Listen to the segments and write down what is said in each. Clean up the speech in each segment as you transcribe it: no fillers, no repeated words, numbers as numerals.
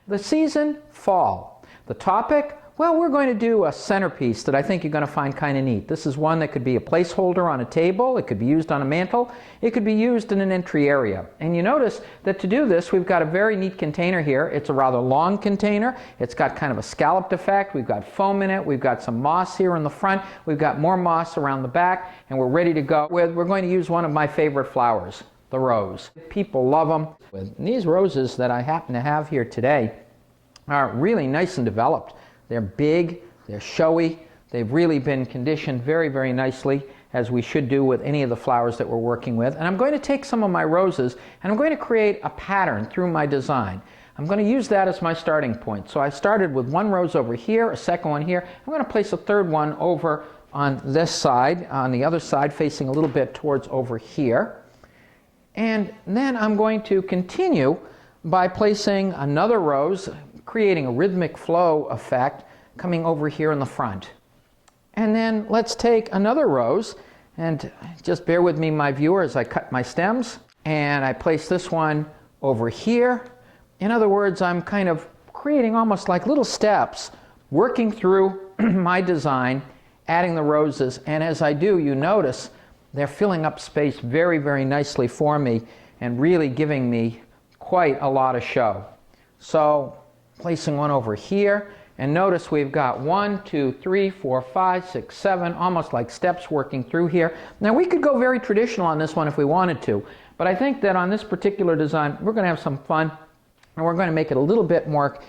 The season, fall. The topic, well, we're going to do a centerpiece that I think you're going to find kind of neat. This is one that could be a placeholder on a table, it could be used on a mantle, it could be used in an entry area. And you notice that to do this, we've got a very neat container here. It's a rather long container. It's got kind of a scalloped effect. We've got foam in it. We've got some moss here in the front. We've got more moss around the back, and we're ready to go. We're going to use one of my favorite flowers, the rose. People love them. And these roses that I happen to have here today are really nice and developed. They're big, they're showy, they've really been conditioned very, very nicely, as we should do with any of the flowers that we're working with. And I'm going to take some of my roses and I'm going to create a pattern through my design. I'm going to use that as my starting point. So I started with one rose over here, a second one here. I'm going to place a third one over on this side, on the other side, facing a little bit towards over here. And then I'm going to continue by placing another rose, creating a rhythmic flow effect coming over here in the front. And then let's take another rose, and just bear with me, my viewer, as I cut my stems, and I place this one over here. In other words, I'm kind of creating almost like little steps, working through my design, adding the roses, and as I do, you notice they're filling up space very, very nicely for me and really giving me quite a lot of show. So placing one over here, and notice we've got 1, 2, 3, 4, 5, 6, 7, almost like steps working through here. Now we could go very traditional on this one if we wanted to, but I think that on this particular design we're going to have some fun, and we're going to make it a little bit more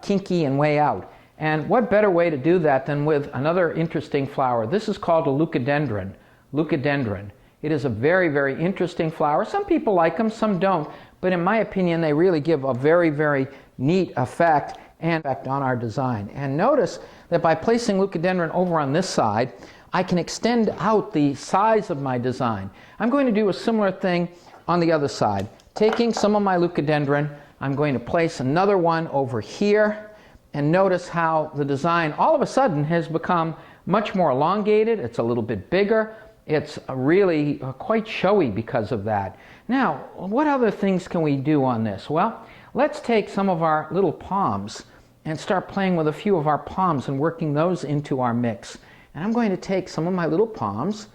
kinky and way out. And what better way to do that than with another interesting flower. This is called a leucadendron. Leucadendron. It is a very, very interesting flower. Some people like them, some don't, but in my opinion they really give a very, very neat effect and effect on our design. And notice that by placing leucadendron over on this side, I can extend out the size of my design. I'm going to do a similar thing on the other side. Taking some of my leucadendron, I'm going to place another one over here, and notice how the design all of a sudden has become much more elongated. It's a little bit bigger. It's really quite showy because of that. Now, what other things can we do on this? Well, let's take some of our little palms and start playing with a few of our palms and working those into our mix. And I'm going to take some of my little palms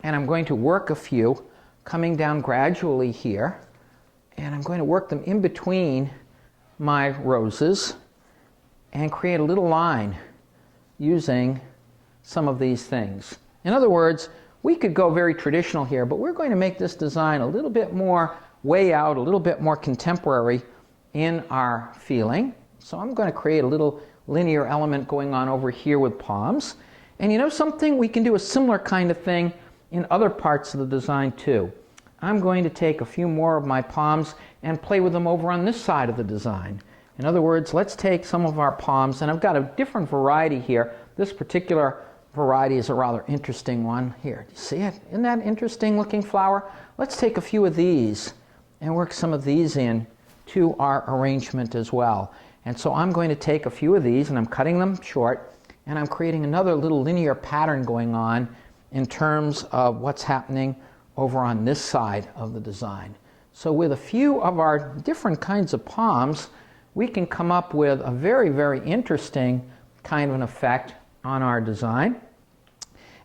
and I'm going to work a few coming down gradually here, and I'm going to work them in between my roses and create a little line using some of these things. In other words, we could go very traditional here, but we're going to make this design a little bit more way out, a little bit more contemporary in our feeling. So I'm going to create a little linear element going on over here with palms. And you know something? We can do a similar kind of thing in other parts of the design too. I'm going to take a few more of my palms and play with them over on this side of the design. In other words, let's take some of our palms, and I've got a different variety here. This particular variety is a rather interesting one. Here, do you see it? Isn't that an interesting looking flower? Let's take a few of these and work some of these in to our arrangement as well. And so I'm going to take a few of these and I'm cutting them short, and I'm creating another little linear pattern going on in terms of what's happening over on this side of the design. So with a few of our different kinds of palms, we can come up with a very, very interesting kind of an effect on our design.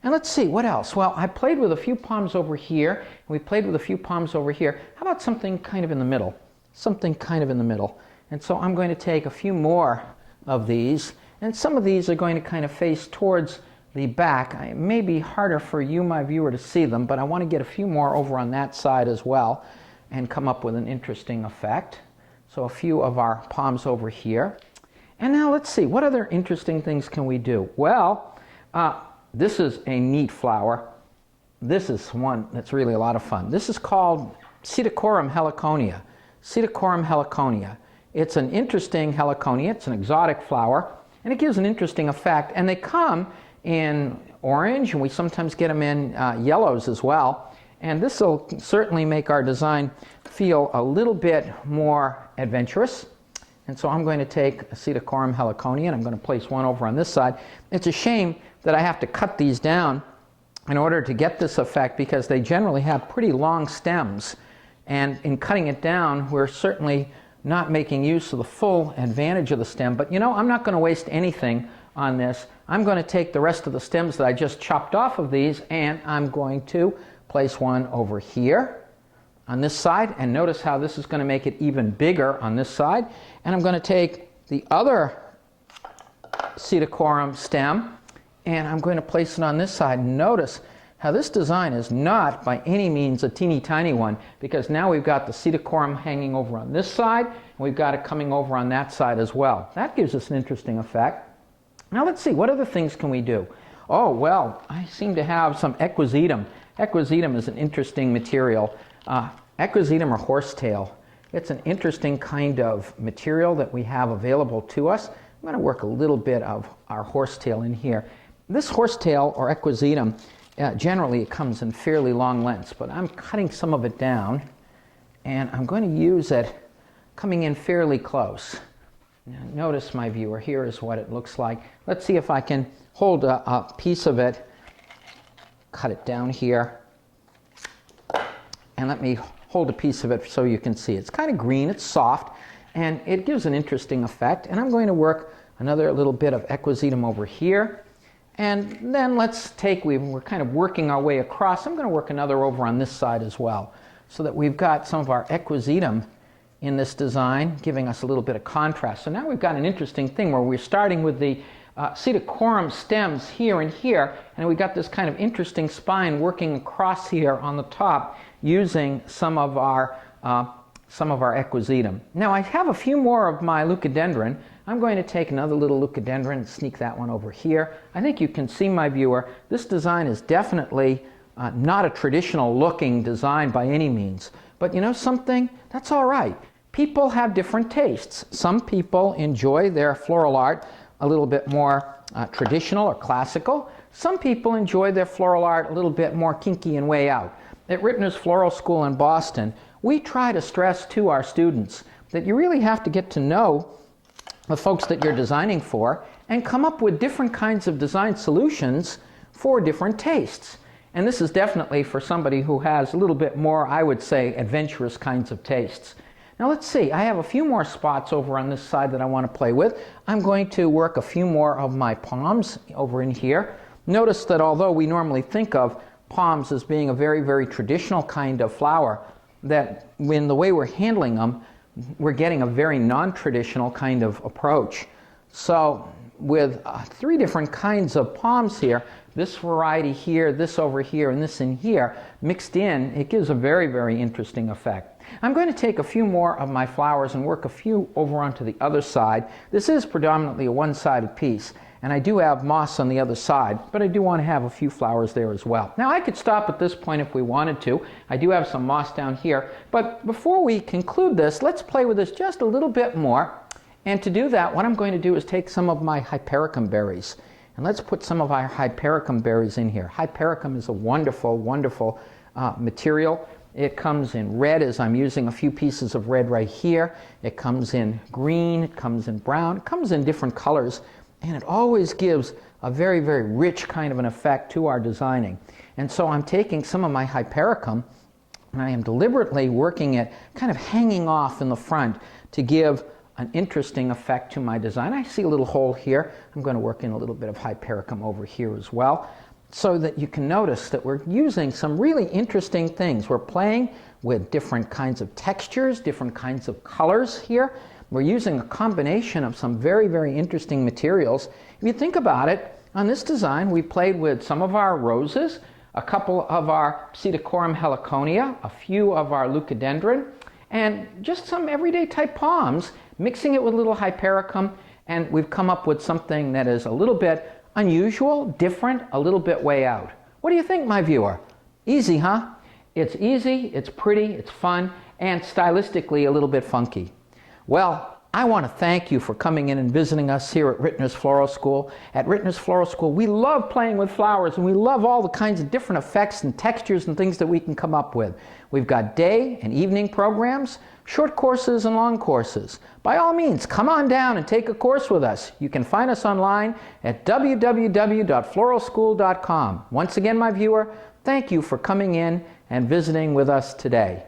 And let's see, what else? Well, I played with a few palms over here, and we played with a few palms over here. How about something kind of in the middle? Something kind of in the middle. And so I'm going to take a few more of these, and some of these are going to kind of face towards the back. It may be harder for you, my viewer, to see them, but I want to get a few more over on that side as well and come up with an interesting effect. So a few of our palms over here. And now let's see, what other interesting things can we do? Well, this is a neat flower. This is one that's really a lot of fun. This is called Psittacorum heliconia. Psittacorum heliconia. It's an interesting heliconia. It's an exotic flower, and it gives an interesting effect. And they come in orange, and we sometimes get them in yellows as well. And this will certainly make our design feel a little bit more adventurous. And so I'm going to take a Psittacorum heliconia, and I'm going to place one over on this side. It's a shame that I have to cut these down in order to get this effect, because they generally have pretty long stems. And in cutting it down, we're certainly not making use of the full advantage of the stem. But you know, I'm not going to waste anything on this. I'm going to take the rest of the stems that I just chopped off of these, and I'm going to place one over here on this side, and notice how this is going to make it even bigger on this side. And I'm going to take the other pseudocorum stem, and I'm going to place it on this side. Notice how this design is not by any means a teeny tiny one, because now we've got the pseudocorum hanging over on this side, and we've got it coming over on that side as well. That gives us an interesting effect. Now let's see, what other things can we do? Oh, well, I seem to have some equisetum. Equisetum is an interesting material. Equisetum or horsetail. It's an interesting kind of material that we have available to us. I'm going to work a little bit of our horsetail in here. This horsetail or equisetum, generally it comes in fairly long lengths, but I'm cutting some of it down, and I'm going to use it coming in fairly close. Now, notice, my viewer, here is what it looks like. Let's see if I can hold a piece of it, cut it down here, and let me hold a piece of it so you can see. It's kind of green, it's soft, and it gives an interesting effect. And I'm going to work another little bit of equisetum over here. And then let's take, we're kind of working our way across. I'm going to work another over on this side as well, so that we've got some of our equisetum in this design, giving us a little bit of contrast. So now we've got an interesting thing where we're starting with the pseudocorum stems here and here, and we've got this kind of interesting spine working across here on the top using some of our equisetum. Now I have a few more of my leucodendron. I'm going to take another little leucodendron and sneak that one over here. I think you can see, my viewer, this design is definitely not a traditional looking design by any means. But you know something? That's all right. People have different tastes. Some people enjoy their floral art a little bit more traditional or classical. Some people enjoy their floral art a little bit more kinky and way out. At Rittners Floral School in Boston, we try to stress to our students that you really have to get to know the folks that you're designing for and come up with different kinds of design solutions for different tastes. And this is definitely for somebody who has a little bit more, I would say, adventurous kinds of tastes. Now let's see, I have a few more spots over on this side that I want to play with. I'm going to work a few more of my palms over in here. Notice that although we normally think of palms as being a very, very traditional kind of flower, that in the way we're handling them, we're getting a very non-traditional kind of approach. So with 3 different kinds of palms here, this variety here, this over here, and this in here, mixed in, it gives a very, very interesting effect. I'm going to take a few more of my flowers and work a few over onto the other side. This is predominantly a one-sided piece, and I do have moss on the other side, but I do want to have a few flowers there as well. Now I could stop at this point if we wanted to. I do have some moss down here, but before we conclude this, let's play with this just a little bit more. And to do that, what I'm going to do is take some of my hypericum berries, and let's put some of our hypericum berries in here. Hypericum is a wonderful, wonderful material. It comes in red, as I'm using a few pieces of red right here. It comes in green, it comes in brown, it comes in different colors, and it always gives a very, very rich kind of an effect to our designing. And so I'm taking some of my hypericum, and I am deliberately working it, kind of hanging off in the front to give an interesting effect to my design. I see a little hole here. I'm going to work in a little bit of hypericum over here as well, so that you can notice that we're using some really interesting things. We're playing with different kinds of textures, different kinds of colors here. We're using a combination of some very, very interesting materials. If you think about it, on this design we played with some of our roses, a couple of our pseudocorum heliconia, a few of our leucodendron, and just some everyday type palms, mixing it with a little hypericum, and we've come up with something that is a little bit unusual, different, a little bit way out. What do you think, my viewer? Easy, huh? It's easy, it's pretty, it's fun, and stylistically a little bit funky. Well, I want to thank you for coming in and visiting us here at Rittners Floral School. At Rittners Floral School, we love playing with flowers, and we love all the kinds of different effects and textures and things that we can come up with. We've got day and evening programs, short courses and long courses. By all means, come on down and take a course with us. You can find us online at www.floralschool.com. Once again, my viewer, thank you for coming in and visiting with us today.